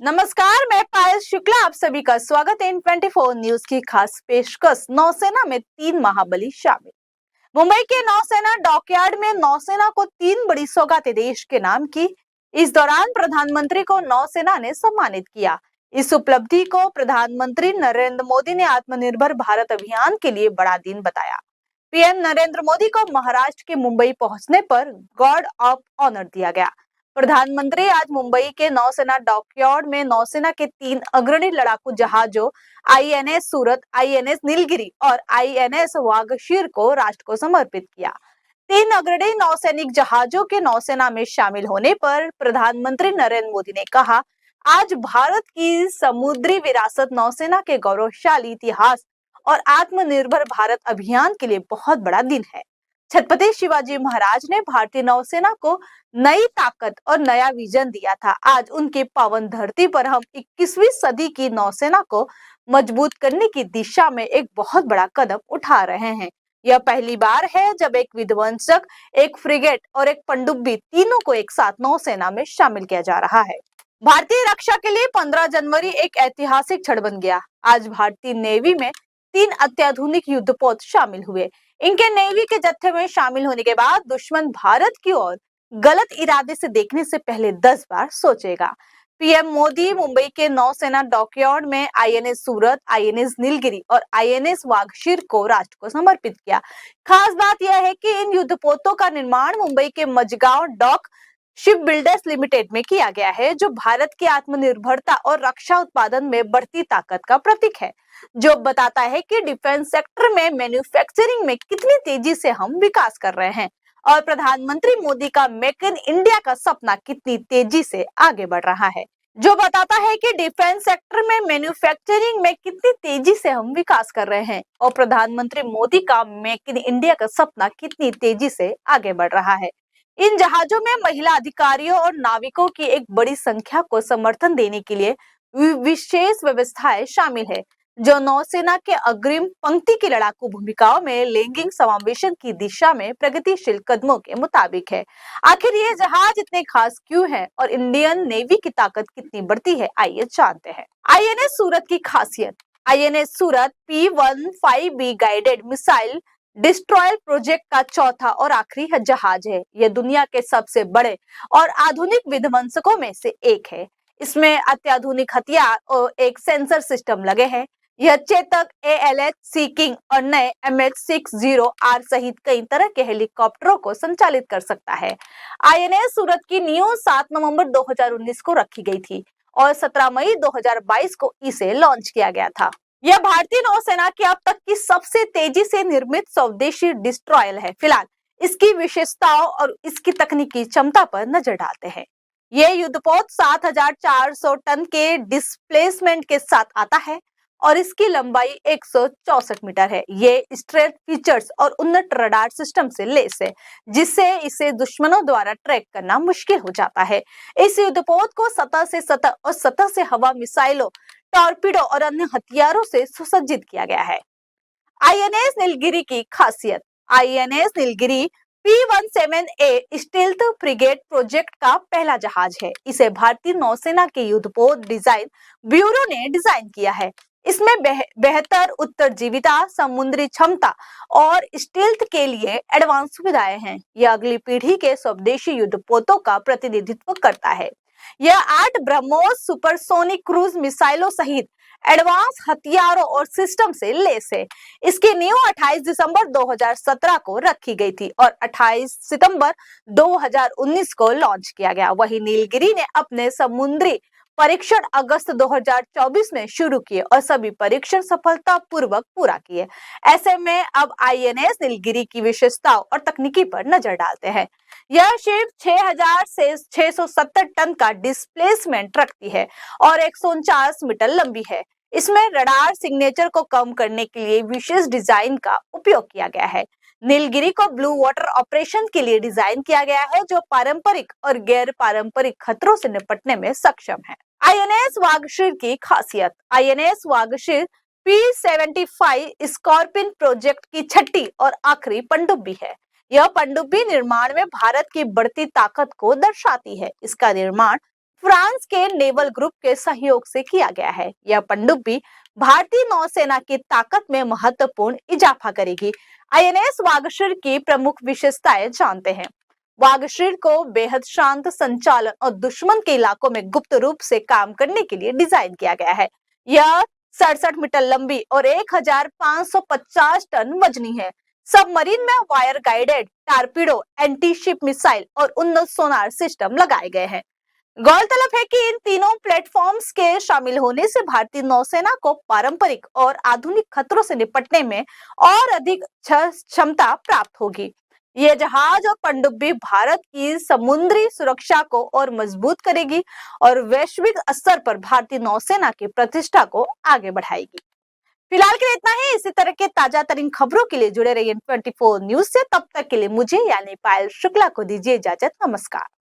नमस्कार, मैं पायल शुक्ला आप सभी का स्वागत है इन 24 न्यूज की खास पेशकश। नौसेना में 3 महाबली शामिल। मुंबई के नौसेना डॉकयार्ड में नौसेना को 3 बड़ी सौगातें देश के नाम की। इस दौरान प्रधानमंत्री को नौसेना ने सम्मानित किया। इस उपलब्धि को प्रधानमंत्री नरेंद्र मोदी ने आत्मनिर्भर भारत अभियान के लिए बड़ा दिन बताया। पीएम नरेंद्र मोदी को महाराष्ट्र के मुंबई पहुंचने पर गार्ड ऑफ ऑनर दिया गया। प्रधानमंत्री आज मुंबई के नौसेना डॉकयार्ड में नौसेना के 3 अग्रणी लड़ाकू जहाजों आईएनएस सूरत, आईएनएस नीलगिरी और आईएनएस वागशीर को राष्ट्र को समर्पित किया। 3 अग्रणी नौसैनिक जहाजों के नौसेना में शामिल होने पर प्रधानमंत्री नरेंद्र मोदी ने कहा, आज भारत की समुद्री विरासत, नौसेना के गौरवशाली इतिहास और आत्मनिर्भर भारत अभियान के लिए बहुत बड़ा दिन है। छत्रपति शिवाजी महाराज ने भारतीय नौसेना को नई ताकत और नया विजन दिया था। आज उनकी पावन धरती पर हम 21वीं सदी की नौसेना को मजबूत करने की दिशा में एक बहुत बड़ा कदम उठा रहे हैं। यह पहली बार है जब एक विध्वंसक, एक फ्रिगेट और एक पनडुब्बी तीनों को एक साथ नौसेना में शामिल किया जा रहा है। भारतीय रक्षा के लिए 15 जनवरी एक ऐतिहासिक क्षण बन गया। आज भारतीय नेवी में 3 अत्याधुनिक युद्धपोत शामिल हुए। इनके नेवी के जत्थे में शामिल होने के बाद दुश्मन भारत की ओर गलत इरादे से देखने से पहले 10 बार सोचेगा। पीएम मोदी मुंबई के नौसेना डॉकयार्ड में आईएनएस सूरत, आईएनएस नीलगिरी और आईएनएस वागशीर को राष्ट्र को समर्पित किया। खास बात यह है कि इन युद्धपोतों का निर्माण मुंबई के Mazagon Dock Shipbuilders Limited में किया गया है, जो भारत की आत्मनिर्भरता और रक्षा उत्पादन में बढ़ती ताकत का प्रतीक है, जो बताता है कि डिफेंस सेक्टर में मैन्युफैक्चरिंग में कितनी तेजी से हम विकास कर रहे हैं और प्रधानमंत्री मोदी का मेक इन इंडिया का सपना कितनी तेजी से आगे बढ़ रहा है, जो बताता है कि डिफेंस सेक्टर में मैन्युफैक्चरिंग में कितनी तेजी से हम विकास कर रहे हैं और प्रधानमंत्री मोदी का मेक इन इंडिया का सपना कितनी तेजी से आगे बढ़ रहा है। इन जहाजों में महिला अधिकारियों और नाविकों की एक बड़ी संख्या को समर्थन देने के लिए विशेष व्यवस्थाएं शामिल है, जो नौसेना के अग्रिम पंक्ति की लड़ाकू भूमिकाओं में लैंगिक समावेशन की दिशा में प्रगतिशील कदमों के मुताबिक है। आखिर ये जहाज इतने खास क्यों हैं और इंडियन नेवी की ताकत कितनी बढ़ती है, आइए जानते हैं। आईएनएस सूरत की खासियत। आईएनएस सूरत P15B गाइडेड मिसाइल डिस्ट्रॉयल प्रोजेक्ट का चौथा और आखिरी जहाज है। यह दुनिया के सबसे बड़े और आधुनिक विध्वंसकों में से एक है। इसमें अत्याधुनिक हथियार और एक सेंसर सिस्टम लगे हैं। यह चेतक, ALH, सी किंग और नए MH-60R सहित कई तरह के हेलीकॉप्टरों को संचालित कर सकता है। आईएनएस सूरत की नींव 7 नवंबर 2019 को रखी गई थी और 17 मई 2022 को इसे लॉन्च किया गया था। यह भारतीय नौसेना की अब तक की सबसे तेजी से निर्मित स्वदेशी डिस्ट्रॉयल है। फिलहाल इसकी विशेषताओं और इसकी तकनीकी क्षमता पर नजर डालते हैं। यह युद्धपोत 7400 टन के डिस्प्लेसमेंट के साथ आता है और इसकी लंबाई 164 मीटर है। ये स्ट्रेट फीचर्स और उन्नत रडार सिस्टम से लैस है, जिससे इसे दुश्मनों द्वारा ट्रैक करना मुश्किल हो जाता है। इस युद्धपोत को सतह से सतह और सतह से हवा मिसाइलों, टॉर्पीडो और अन्य हथियारों से सुसज्जित किया गया है। आईएनएस नीलगिरी की खासियत। INS Nilgiri P17A stealth frigate project का पहला जहाज है। इसे भारतीय नौसेना के युद्धपोत डिजाइन ब्यूरो ने डिजाइन किया है। इसमें बेहतर उत्तरजीविता, समुद्री क्षमता और स्टील्थ के लिए एडवांस सुविधाएं हैं। यह अगली पीढ़ी के स्वदेशी युद्धपोतों का प्रतिनिधित्व करता है। यह 8 ब्रह्मोस सुपरसोनिक क्रूज मिसाइलों सहित एडवांस हथियारों और सिस्टम से लैस है। इसकी नींव 28 दिसंबर 2017 को रखी गई थी और 28 सितंबर 2019 को लॉन्च किया गया। वही नीलगिरी ने अपने समुद्री परीक्षण अगस्त 2024 में शुरू किए और सभी परीक्षण सफलतापूर्वक पूरा किए। ऐसे में अब आईएनएस नीलगिरी की विशेषताओं और तकनीकी पर नजर डालते हैं। यह शिप 6000 से 670 टन का डिस्प्लेसमेंट रखती है और 149 मीटर लंबी है। इसमें रडार सिग्नेचर को कम करने के लिए विशेष डिजाइन का उपयोग किया गया है। नीलगिरी को ब्लू वाटर ऑपरेशन के लिए डिजाइन किया गया है, जो पारंपरिक और गैर पारंपरिक खतरों से निपटने में सक्षम है। आईएनएस वागशीर की खासियत। INS Vagsheer P75 scorpion project की छठी और आखिरी पनडुब्बी है। यह पनडुब्बी निर्माण में भारत की बढ़ती ताकत को दर्शाती है। इसका निर्माण फ्रांस के नेवल ग्रुप के सहयोग से किया गया है। यह पनडुब्बी भारतीय नौसेना की ताकत में महत्वपूर्ण इजाफा करेगी। आईएनएस वागशीर की प्रमुख विशेषताएं जानते हैं। वागशीर को बेहद शांत संचालन और दुश्मन के इलाकों में गुप्त रूप से काम करने के लिए डिजाइन किया गया है। यह 67 मीटर लंबी और 1550 टन वजनी है। सबमरीन में wire guided torpedo, anti ship missile और उन्नत सोनार सिस्टम लगाए गए हैं। गौरतलब है कि इन तीनों प्लेटफॉर्म्स के शामिल होने से भारतीय नौसेना को पारंपरिक और आधुनिक खतरों से निपटने में और अधिक क्षमता प्राप्त होगी। ये जहाज और पनडुब्बी भारत की समुद्री सुरक्षा को और मजबूत करेगी और वैश्विक स्तर पर भारतीय नौसेना की प्रतिष्ठा को आगे बढ़ाएगी। फिलहाल के लिए इतना ही। इसी तरह के ताजा तरीन खबरों के लिए जुड़े रहिए 24 न्यूज से। तब तक के लिए मुझे यानी पायल शुक्ला को दीजिए इजाजत। नमस्कार।